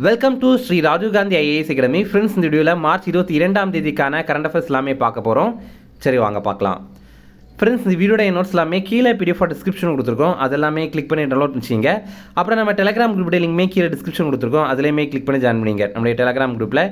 Welcome to Shri Rajiv Gandhi IAS academy. Friends, இந்த வீடியோவில் March 22ஆம் தேதிக்கான கரண்ட் அஃபேர்ஸ் எல்லாமே பார்க்க போகிறோம். சரி, வாங்க பார்க்கலாம். ஃப்ரெண்ட்ஸ், இந்த வீடியோட நோட்ஸ் எல்லாமே கீழே PDF டிஸ்கிரிப்ஷன் கொடுத்துருக்கோம். அதெல்லாமே கிளிக் பண்ணி டவுன்லோட் பண்ணிச்சிங்க. அப்புறம் நம்ம டெலிகிராம் குரூப் லிங்க்மே கீழே டிஸ்கிரிப்ஷன் கொடுத்துருக்கோம். அதிலேயுமே கிளிக் பண்ணி ஜாயின் பண்ணிங்க. நம்மளுடைய டெலிகிராம் குரூப்பில்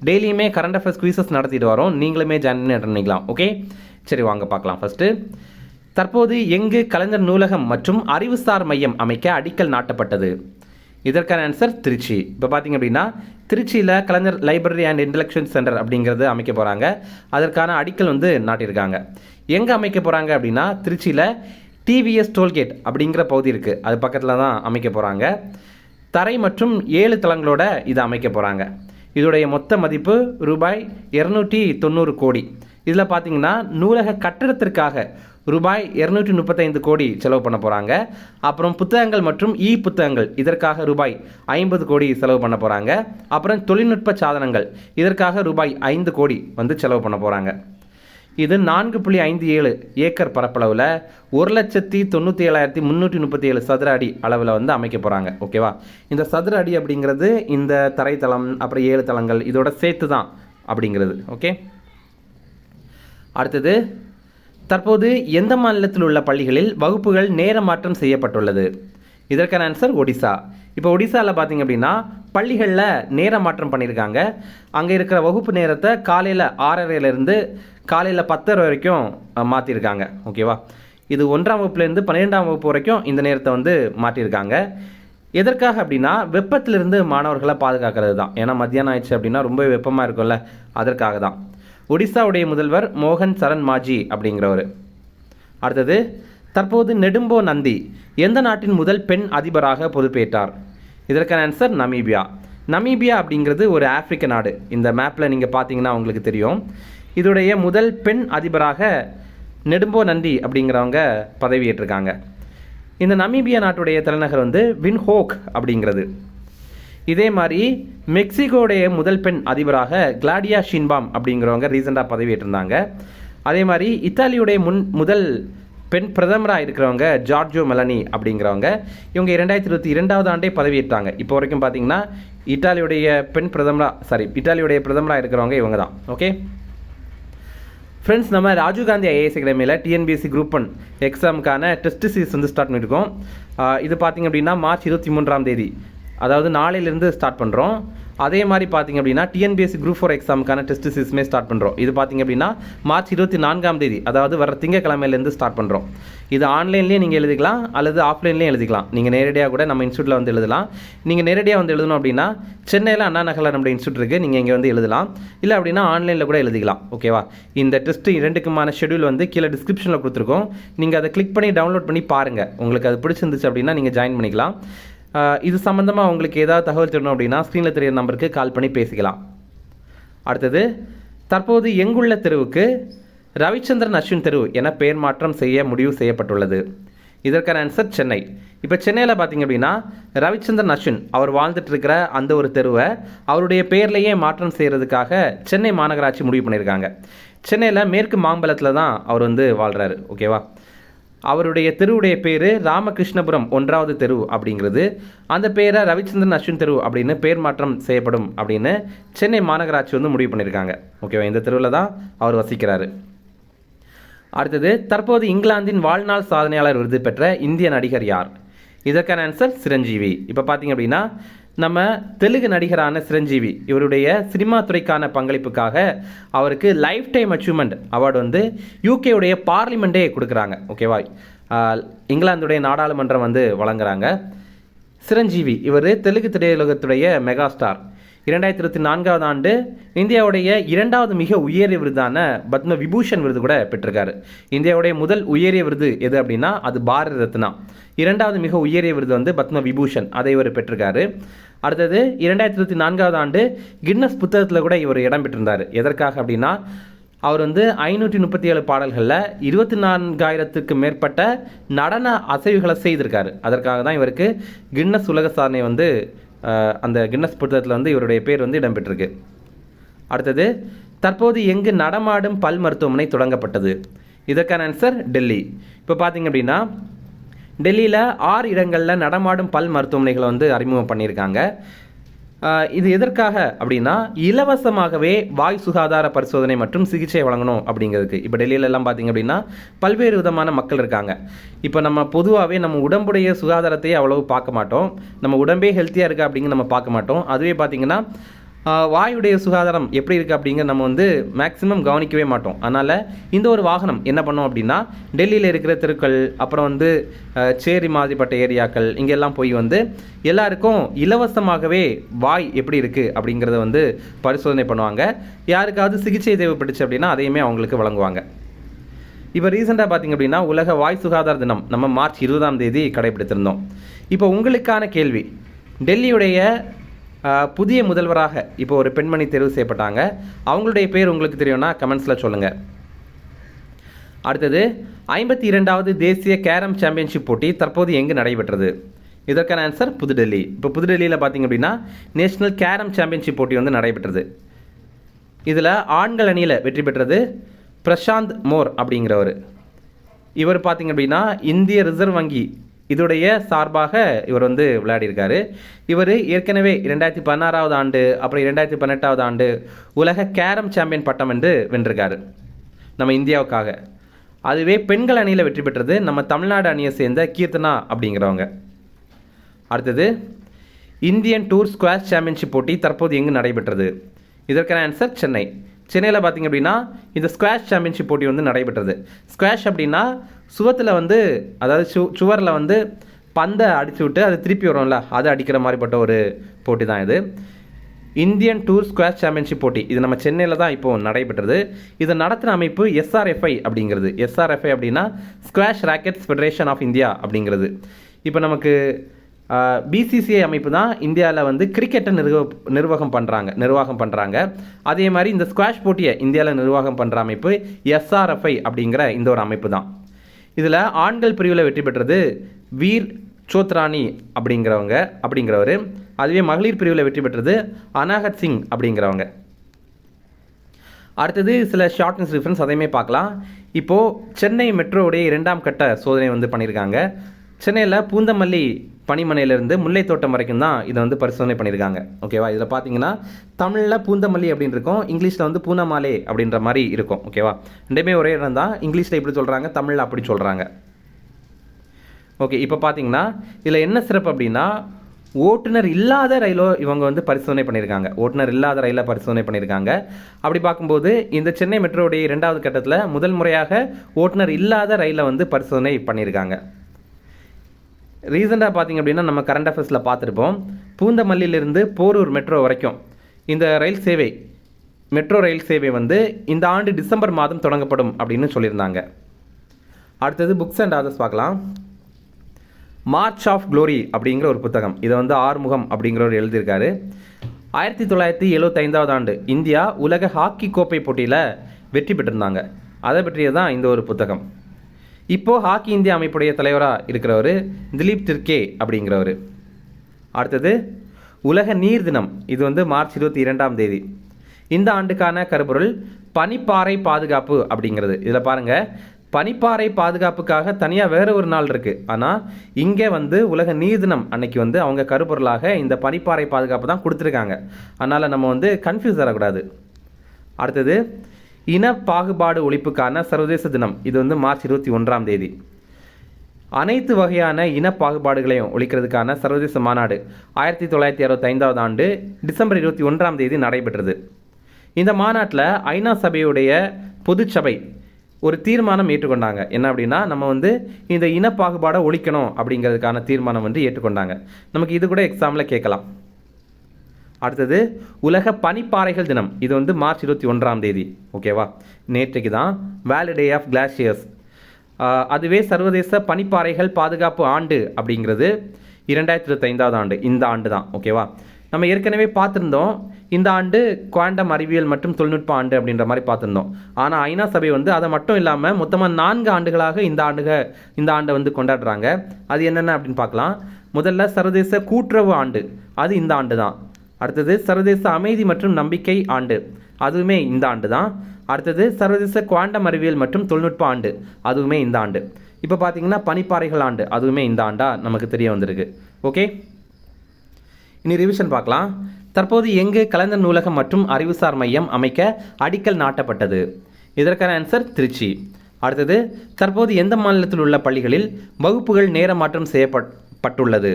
டெய்லியுமே கரண்ட் அஃபேர்ஸ் குவிசஸ் நடத்திட்டு வரோம். நீங்களுமே ஜாயின் பண்ணி அட்டன் பண்ணிக்கலாம். ஓகே, சரி வாங்க பார்க்கலாம். ஃபஸ்ட்டு, தற்போது எங்கு கலைஞர் நூலகம் மற்றும் அறிவுசார் மையம் அமைக்க அடிக்கல் நாட்டப்பட்டது? இதற்கான ஆன்சர் திருச்சி. இப்போ பார்த்தீங்க அப்படின்னா திருச்சியில் கலைஞர் லைப்ரரி அண்ட் இன்டலெக்சுவல் சென்டர் அப்படிங்கிறது அமைக்க போகிறாங்க. அதற்கான அடிக்கல் நாட்டியிருக்காங்க. எங்கே அமைக்க போகிறாங்க அப்படின்னா திருச்சியில் TVS டோல்கேட் அப்படிங்கிற பகுதி இருக்குது, அது பக்கத்தில் தான் அமைக்க போகிறாங்க. தரை மற்றும் 7 தளங்களோட இதை அமைக்க போகிறாங்க. இதோடைய மொத்த மதிப்பு ரூபாய் 290 கோடி. இதில் பார்த்தீங்கன்னா நூலக கட்டடத்திற்காக ரூபாய் 235 கோடி செலவு பண்ண போகிறாங்க. அப்புறம் புத்தகங்கள் மற்றும் புத்தகங்கள் இதற்காக ரூபாய் 50 கோடி செலவு பண்ண போகிறாங்க. அப்புறம் தொழில்நுட்ப சாதனங்கள் இதற்காக ரூபாய் 5 கோடி செலவு பண்ண போகிறாங்க. இது 4.57 ஏக்கர் பரப்பளவில் 1,97,337 சதுர அடி அளவில் அமைக்க போகிறாங்க. ஓகேவா? இந்த சதுர அடி அப்படிங்கிறது இந்த தரைத்தளம் அப்புறம் 7 தளங்கள் இதோட சேர்த்து தான் அப்படிங்கிறது. ஓகே, அடுத்தது, தற்போது எந்த மாநிலத்தில் உள்ள பள்ளிகளில் வகுப்புகள் நேர மாற்றம் செய்யப்பட்டுள்ளது? இதற்கான ஆன்சர் ஒடிசா. இப்போ ஒடிசாவில் பார்த்தீங்க அப்படின்னா பள்ளிகளில் நேர மாற்றம் பண்ணியிருக்காங்க. அங்கே இருக்கிற வகுப்பு நேரத்தை காலையில் 6:30 காலையில் 10:30 வரைக்கும் மாற்றிருக்காங்க. ஓகேவா? இது 1ஆம் வகுப்புலேருந்து 12ஆம் வகுப்பு வரைக்கும் இந்த நேரத்தை மாற்றிருக்காங்க. எதற்காக அப்படின்னா வெப்பத்திலிருந்து மாணவர்களை பாதுகாக்கிறது தான். ஏன்னா மத்தியானம் ஆயிடுச்சு அப்படின்னா ரொம்ப வெப்பமாக இருக்கும்ல, அதற்காக தான். ஒடிசாவுடைய முதல்வர் மோகன் சரண் மாஜி அப்படிங்கிறவர். அடுத்தது, தற்போது நெடும்போ நந்தி எந்த நாட்டின் முதல் பெண் அதிபராக பொறுப்பேற்றார்? இதற்கான ஆன்சர் நமீபியா. நமீபியா அப்படிங்கிறது ஒரு ஆப்பிரிக்க நாடு. இந்த மேப்பில் நீங்கள் பார்த்தீங்கன்னா உங்களுக்கு தெரியும். இதோடைய முதல் பெண் அதிபராக நெடும்போ நந்தி அப்படிங்கிறவங்க பதவியேற்றிருக்காங்க. இந்த நமீபியா நாட்டுடைய தலைநகர் வின்ஹோக் அப்படிங்கிறது. இதே மாதிரி மெக்சிகோடைய முதல் பெண் அதிபராக கிளாடியா ஷின்பாம் அப்படிங்கிறவங்க ரீசெண்டாக பதவியேற்றிருந்தாங்க. அதே மாதிரி இத்தாலியுடைய முதல் பெண் பிரதமராக இருக்கிறவங்க ஜார்ஜோ மெலனி அப்படிங்கிறவங்க. இவங்க 2022ஆவது ஆண்டே பதவியேற்றாங்க. இப்போ வரைக்கும் பார்த்தீங்கன்னா இத்தாலியுடைய பிரதமராக இருக்கிறவங்க இவங்க தான். ஓகே ஃப்ரெண்ட்ஸ், நம்ம ராஜீவ் காந்தி ஐஏஎஸ் அகாடமியில் TNPSC குரூப் 1 எக்ஸாமுக்கான டெஸ்ட் சீரிஸ் ஸ்டார்ட் பண்ணியிருக்கோம். இது பார்த்திங்க அப்படின்னா மார்ச் 23ஆம் தேதி, அதாவது நாளையிலேருந்து ஸ்டார்ட் பண்ணுறோம். அதே மாதிரி பார்த்திங்க அப்படின்னா TNPSC குரூப் 4 எக்ஸாமுக்கான டெஸ்ட் சீரிஸுமே ஸ்டார்ட் பண்ணுறோம். இது பார்த்திங்க அப்படின்னா மார்ச் 24ஆம் தேதி, அதாவது வர திங்கக்கிழமையிலேருந்து ஸ்டார்ட் பண்ணுறோம். இது ஆன்லைன்லேயும் நீங்கள் எழுதிக்கலாம் அல்லது ஆஃப்லைன்லேயும் எழுதிக்கலாம். நீங்கள் நேரடியாக கூட நம்ம இன்ஸ்டியூட்டில் எழுதலாம். நீங்கள் நேரடியாக எழுதணும் அப்படின்னா சென்னையில் அண்ணா நகரில் நம்ம இன்ஸ்டியூட் இருக்குது, நீங்கள் இங்கே எழுதலாம். இல்லை அப்படின்னா ஆன்லைனில் கூட எழுதிக்கலாம். ஓகேவா? இந்த டெஸ்ட் 2க்குமான ஷெடியூல் கீழே டிஸ்கிரிப்ஷனில் கொடுத்துருக்கோம். நீங்கள் அதை கிளிக் பண்ணி டவுன்லோட் பண்ணி பாருங்கள். உங்களுக்கு அது பிடிச்சிருந்துச்சு அப்படின்னா நீங்கள் ஜாயின் பண்ணிக்கலாம். இது சம்மந்தமாக உங்களுக்கு ஏதாவது தகவல் தெரியணும் அப்படின்னா ஸ்க்ரீனில் தெரியிற நம்பருக்கு கால் பண்ணி பேசிக்கலாம். அடுத்தது, தற்போது எங்குள்ள தெருவுக்கு ரவிச்சந்திரன் அஸ்வின் தெரு என பெயர் மாற்றம் செய்ய முடிவு செய்யப்பட்டுள்ளது? இதற்கான ஆன்சர் சென்னை. இப்போ சென்னையில் பார்த்தீங்க அப்படின்னா ரவிச்சந்திரன் அஸ்வின் அவர் வாழ்ந்துட்டு இருக்கிற அந்த ஒரு தெருவை அவருடைய பெயர்லேயே மாற்றம் செய்கிறதுக்காக சென்னை மாநகராட்சி முடிவு பண்ணியிருக்காங்க. சென்னையில் மேற்கு மாம்பலத்தில் தான் அவர் வாழ்கிறாரு. ஓகேவா? அவருடைய தெருவுடைய பேர் ராமகிருஷ்ணபுரம் 1வது தெரு அப்படிங்கிறது. அந்த பேரை ரவிச்சந்திரன் அஸ்வின் தெரு அப்படின்னு பேர் மாற்றம் செய்யப்படும் அப்படின்னு சென்னை மாநகராட்சி முடிவு பண்ணியிருக்காங்க. ஓகேவா? இந்த தெருவில் தான் அவர் வசிக்கிறாரு. அடுத்தது, தற்போது இங்கிலாந்தின் வாழ்நாள் சாதனையாளர் விருது பெற்ற இந்திய நடிகர் யார்? இதற்கான ஆன்சர் சிரஞ்சீவி. இப்போ பார்த்தீங்க அப்படின்னா நம்ம தெலுங்கு நடிகரான சிரஞ்சீவி இவருடைய சினிமா துறைக்கான பங்களிப்புக்காக அவருக்கு லைஃப் டைம் அச்சீவ்மெண்ட் அவார்டு யூகேவுடைய பார்லிமெண்ட்டே கொடுக்குறாங்க. ஓகேவா? இங்கிலாந்துடைய நாடாளுமன்றம் வழங்குறாங்க. சிரஞ்சீவி இவர் தெலுங்கு திரையுலகத்துடைய மெகா ஸ்டார். 2024ஆவது ஆண்டு இந்தியாவுடைய 2வது மிக உயரிய விருதான பத்ம விபூஷன் விருது கூட பெற்றிருக்காரு. இந்தியாவுடைய முதல் உயரிய விருது எது அப்படின்னா அது பாரத ரத்னா. 2வது மிக உயரிய விருது பத்ம விபூஷன், அதை இவர் பெற்றிருக்காரு. அடுத்தது 2024ஆவது ஆண்டு கின்னஸ் புத்தகத்தில் கூட இவர் இடம் பெற்றிருந்தார். எதற்காக அப்படின்னா அவர் 537 பாடல்களில் 24,000க்கு மேற்பட்ட நடன அசைவுகளை செய்திருக்காரு. அதற்காக தான் இவருக்கு கின்னஸ் உலக சாதனை அந்த கின்னஸ் புத்தகத்தில் இவருடைய பேர் இடம்பெற்றிருக்கு. அடுத்தது, தற்போது எங்கு நடமாடும் பல் மருத்துவமனை தொடங்கப்பட்டது? இதற்கான ஆன்சர் டெல்லி. இப்போ பார்த்தீங்க அப்படின்னா டெல்லியில் 6 இடங்களில் நடமாடும் பல் மருத்துவமனைகளை அறிமுகம் பண்ணியிருக்காங்க. இது எதற்காக அப்படின்னா இலவசமாகவே வாய் சுகாதார பரிசோதனை மற்றும் சிகிச்சை வழங்கணும் அப்படிங்கிறதுக்கு. இப்போ டெல்லியிலலாம் பார்த்திங்க அப்படின்னா பல்வேறு விதமான மக்கள் இருக்காங்க. இப்போ நம்ம பொதுவாகவே நம்ம உடம்புடைய சுகாதாரத்தையே அவ்வளவு பார்க்க மாட்டோம். நம்ம உடம்பே ஹெல்த்தியாக இருக்கா அப்படிங்கிற நம்ம பார்க்க மாட்டோம். அதுவே பார்த்திங்கன்னா வாயுடைய சுகாதாரம் எப்படி இருக்குது அப்படிங்கிற நம்ம வந்து மேக்ஸிமம் கவனிக்கவே மாட்டோம். அதனால் இந்த ஒரு வாகனம் என்ன பண்ணோம் அப்படின்னா டெல்லியில் இருக்கிற தெருக்கள், அப்புறம் வந்து சேரி மாதிரிப்பட்ட ஏரியாக்கள், இங்கெல்லாம் போய் வந்து எல்லாருக்கும் இலவசமாகவே வாய் எப்படி இருக்குது அப்படிங்கிறத வந்து பரிசோதனை பண்ணுவாங்க. யாருக்காவது சிகிச்சை தேவைப்பட்டுச்சு அப்படின்னா அதையுமே அவங்களுக்கு வழங்குவாங்க. இப்போ ரீசெண்டாக பார்த்திங்க அப்படின்னா உலக வாய் சுகாதார தினம் நம்ம மார்ச் 20 கடைபிடித்திருந்தோம். இப்போ உங்களுக்கான கேள்வி, டெல்லியுடைய புதிய முதல்வராக இப்போ ஒரு பெண்மணி தேர்வு செய்யப்பட்டாங்க. அவங்களுடைய பேர் உங்களுக்கு தெரியும்னா கமெண்ட்ஸில் சொல்லுங்கள். அடுத்தது 52வது தேசிய கேரம் சாம்பியன்ஷிப் போட்டி தற்போது எங்கு நடைபெற்றது? இதற்கான ஆன்சர் புதுடெல்லி. இப்போ புதுடெல்லியில் பார்த்திங்க அப்படின்னா நேஷனல் கேரம் சாம்பியன்ஷிப் போட்டி வந்து நடைபெற்றது. இதில் ஆண்கள் அணியில் வெற்றி பெற்றது பிரசாந்த் மோர் அப்படிங்கிறவர். இவர் பார்த்திங்க அப்படின்னா இந்திய ரிசர்வ் வங்கி இதோடைய சார்பாக இவர் வந்து விளையாடியிருக்காரு. இவர் ஏற்கனவே 2016வது ஆண்டு அப்புறம் 2018வது ஆண்டு உலக கேரம் சாம்பியன் பட்டம் என்று வென்றிருக்காரு நம்ம இந்தியாவுக்காக. அதுவே பெண்கள் அணியில் வெற்றி பெற்றது நம்ம தமிழ்நாடு அணியை சேர்ந்த கீர்த்தனா அப்படிங்கிறவங்க. அடுத்தது இந்தியன் டூர் ஸ்குவாஷ் சாம்பியன்ஷிப் போட்டி தற்போது எங்கு நடைபெற்றது? இதற்கான ஆன்சர் சென்னை. சென்னையில் பார்த்திங்க அப்படின்னா இந்த ஸ்குவாஷ் சாம்பியன்ஷிப் போட்டி வந்து நடைபெற்றது. ஸ்குவாஷ் அப்படின்னா சுவத்தில் வந்து அதாவது சுவரில் வந்து பந்தை அடிச்சு விட்டு அது திருப்பி வரும்ல, அதை அடிக்கிற மாதிரிப்பட்ட ஒரு போட்டி தான் இது. இந்தியன் டூர் ஸ்குவாஷ் சாம்பியன்ஷிப் போட்டி இது நம்ம சென்னையில் தான் இப்போது நடைபெற்றது. இதை நடத்தின அமைப்பு SRFI அப்படிங்கிறது. SRFI அப்படின்னா squash rackets federation of India அப்படிங்கிறது. இப்போ நமக்கு BCCI அமைப்பு தான் இந்தியாவில் வந்து கிரிக்கெட்டை நிர்வாகம் பண்ணுறாங்க. அதே மாதிரி இந்த ஸ்குவாஷ் போட்டியை இந்தியாவில் நிர்வாகம் பண்ணுற அமைப்பு SRFI அப்படிங்கிற இந்த ஒரு அமைப்பு தான். இதில் ஆண்கள் பிரிவில் வெற்றி பெற்றது வீர் சோத்ரானி அப்படிங்கிறவர். அதுவே மகளிர் பிரிவில் வெற்றி பெற்றது அனாகத் சிங் அப்படிங்கிறவங்க. அடுத்தது சில ஷார்ட் நியூஸ் டிஃபரன்ஸ் அதையுமே பார்க்கலாம். இப்போது சென்னை மெட்ரோவுடைய 2ஆம் கட்ட சோதனை வந்து பண்ணியிருக்காங்க. சென்னையில் பூந்தமல்லி பனிமனையிலேருந்து முல்லைத்தோட்டம் வரைக்கும் தான் இதை வந்து பரிசோதனை பண்ணியிருக்காங்க. ஓகேவா? இதில் பார்த்தீங்கன்னா தமிழில் பூந்தமல்லி அப்படின்னு இருக்கும், இங்கிலீஷில் வந்து பூனமாலே அப்படின்ற மாதிரி இருக்கும். ஓகேவா? ரெண்டுமே ஒரே இடம் தான். இங்கிலீஷில் இப்படி சொல்கிறாங்க, தமிழில் அப்படி சொல்கிறாங்க. ஓகே, இப்போ பார்த்தீங்கன்னா இதில் என்ன சிறப்பு அப்படின்னா ஓட்டுநர் இல்லாத ரயிலோ இவங்க வந்து பரிசோதனை பண்ணியிருக்காங்க. ஓட்டுநர் இல்லாத ரயிலை பரிசோதனை பண்ணியிருக்காங்க. அப்படி பார்க்கும்போது இந்த சென்னை மெட்ரோவுடைய 2வது கட்டத்தில் முதல் முறையாக ஓட்டுநர் இல்லாத ரயிலை வந்து பரிசோதனை பண்ணியிருக்காங்க. ரீசெண்டாக பார்த்திங்க அப்படின்னா நம்ம கரண்ட் அஃபேர்ஸில் பார்த்துருப்போம். பூந்தமல்லியிலிருந்து போரூர் மெட்ரோ வரைக்கும் இந்த மெட்ரோ ரயில் சேவை வந்து இந்த ஆண்டு டிசம்பர் மாதம் தொடங்கப்படும் அப்படின்னு சொல்லியிருந்தாங்க. அடுத்தது புக்ஸ் அண்ட் ஆதர்ஸ் பார்க்கலாம். மார்ச் ஆஃப் க்ளோரி அப்படிங்கிற ஒரு புத்தகம், இதை வந்து ஆறுமுகம் அப்படிங்கிறவர் எழுதியிருக்காரு. 1975வது ஆண்டு இந்தியா உலக ஹாக்கி கோப்பை போட்டியில் வெற்றி பெற்றிருந்தாங்க. அதை பற்றியது தான் இந்த ஒரு புத்தகம். இப்போது ஹாக்கி இந்தியா அமைப்புடைய தலைவராக இருக்கிறவர் திலீப் திர்கே அப்படிங்கிறவர். அடுத்தது உலக நீர் தினம், இது வந்து மார்ச் 22 இந்த ஆண்டுக்கான கருப்பொருள் பனிப்பாறை பாதுகாப்பு அப்படிங்கிறது. இதில் பாருங்கள், பனிப்பாறை பாதுகாப்புக்காக தனியாக வேறு ஒரு நாள் இருக்குது. ஆனால் இங்கே வந்து உலக நீர் தினம் அன்னைக்கு வந்து அவங்க கருப்பொருளாக இந்த பனிப்பாறை பாதுகாப்பு தான் கொடுத்துருக்காங்க. அதனால் நம்ம வந்து கன்ஃபியூஸ் ஆகக்கூடாது. அடுத்தது இன பாகுபாடு ஒழிப்புக்கான சர்வதேச தினம், இது வந்து மார்ச் 21 அனைத்து வகையான இன பாகுபாடுகளையும் ஒழிக்கிறதுக்கான சர்வதேச மாநாடு 1965வது ஆண்டு டிசம்பர் 21 நடைபெற்றது. இந்த மாநாட்டில் ஐநா சபையுடைய பொதுச்சபை ஒரு தீர்மானம் ஏற்றுக்கொண்டாங்க. என்ன அப்படின்னா நம்ம வந்து இந்த இன பாகுபாடை ஒழிக்கணும் அப்படிங்கிறதுக்கான தீர்மானம் வந்து ஏற்றுக்கொண்டாங்க. நமக்கு இது கூட எக்ஸாமில் கேட்கலாம். அடுத்தது உலக பனிப்பாறைகள் தினம், இது வந்து மார்ச் 21 ஓகேவா? நேற்றைக்கு தான் வேர்ல்டு டே ஆஃப் கிளாஷியர்ஸ். அதுவே சர்வதேச பனிப்பாறைகள் பாதுகாப்பு ஆண்டு அப்படிங்கிறது 2025வது ஆண்டு, இந்த ஆண்டு தான். ஓகேவா? நம்ம ஏற்கனவே பார்த்துருந்தோம் இந்த ஆண்டு குவாண்டம் அறிவியல் மற்றும் தொழில்நுட்ப ஆண்டு அப்படின்ற மாதிரி பார்த்துருந்தோம். ஆனால் ஐநா சபை வந்து அதை மட்டும் இல்லாமல் மொத்தமாக 4 ஆண்டுகளாக இந்த ஆண்டை வந்து கொண்டாடுறாங்க. அது என்னென்ன அப்படின்னு பார்க்கலாம். முதல்ல சர்வதேச கூட்டுறவு ஆண்டு, அது இந்த ஆண்டு தான். அடுத்தது சர்வதேச அமைதி மற்றும் நம்பிக்கை ஆண்டு, அதுவுமே இந்த ஆண்டு தான். அடுத்தது சர்வதேச குவாண்டம் அறிவியல் மற்றும் தொழில்நுட்ப ஆண்டு, அதுவுமே இந்த ஆண்டு. இப்போ பார்த்தீங்கன்னா பனிப்பாறைகள் ஆண்டு, அதுவுமே இந்த ஆண்டா நமக்கு தெரிய வந்திருக்கு. ஓகே, இனி ரிவிஷன் பார்க்கலாம். தற்போது எங்கு கலைஞர் நூலகம் மற்றும் அறிவுசார் மையம் அமைக்க அடிக்கல் நாட்டப்பட்டது? இதற்கான ஆன்சர் திருச்சி. அடுத்தது, தற்போது எந்த மாநிலத்தில் உள்ள பள்ளிகளில் வகுப்புகள் நேர மாற்றம் செய்யப்பட்டுள்ளது?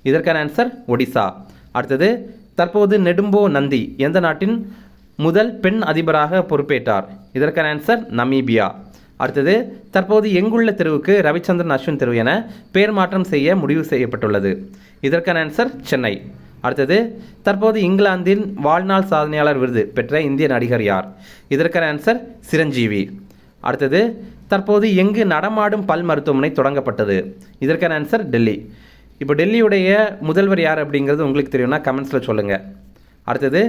இதற்கான ஆன்சர் ஒடிசா. அடுத்தது, தற்போது நெடும்போ நந்தி எந்த நாட்டின் முதல் பெண் அதிபராக பொறுப்பேற்றார்? இதற்கான ஆன்சர் நமீபியா. அடுத்தது, தற்போது எங்குள்ள தெருவுக்கு ரவிச்சந்திரன் அஸ்வின் தெரு என பெயர் மாற்றம் செய்ய முடிவு செய்யப்பட்டுள்ளது? இதற்கான ஆன்சர் சென்னை. அடுத்தது, தற்போது இங்கிலாந்தின் வாழ்நாள் சாதனையாளர் விருது பெற்ற இந்திய நடிகர் யார்? இதற்கான ஆன்சர் சிரஞ்சீவி. அடுத்தது, தற்போது எங்கு நடமாடும் பல் மருத்துவமனை தொடங்கப்பட்டது? இதற்கான ஆன்சர் டெல்லி. இப்போ டெல்லியுடைய முதல்வர் யார் அப்படிங்கிறது உங்களுக்கு தெரியும்னா கமெண்ட்ஸில் சொல்லுங்கள். அடுத்தது,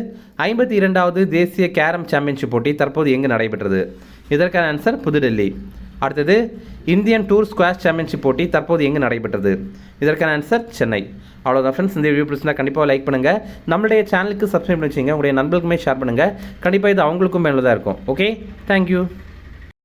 52வது தேசிய கேரம் சாம்பியன்ஷிப் போட்டி தற்போது எங்கு நடைபெற்றது? இதற்கான ஆன்சர் புதுடெல்லி. அடுத்தது, இந்தியன் டூர் ஸ்குவாஷ் சாம்பியன்ஷிப் போட்டி தற்போது எங்கு நடைபெற்றது? இதற்கான ஆன்சர் சென்னை. அவ்வளோதான் ஃப்ரெண்ட்ஸ், இந்த வீடியோ பிடிச்சிருந்தா கண்டிப்பாக லைக் பண்ணுங்கள். நம்மளுடைய சேனலுக்கு சப்ஸ்கிரைப் பண்ணி வச்சுங்க. உங்களுடைய நண்பர்களுக்குமே ஷேர் பண்ணுங்கள். கண்டிப்பாக இது அவங்களுக்கும் பயனுள்ளதாக இருக்கும். Okay, thank you.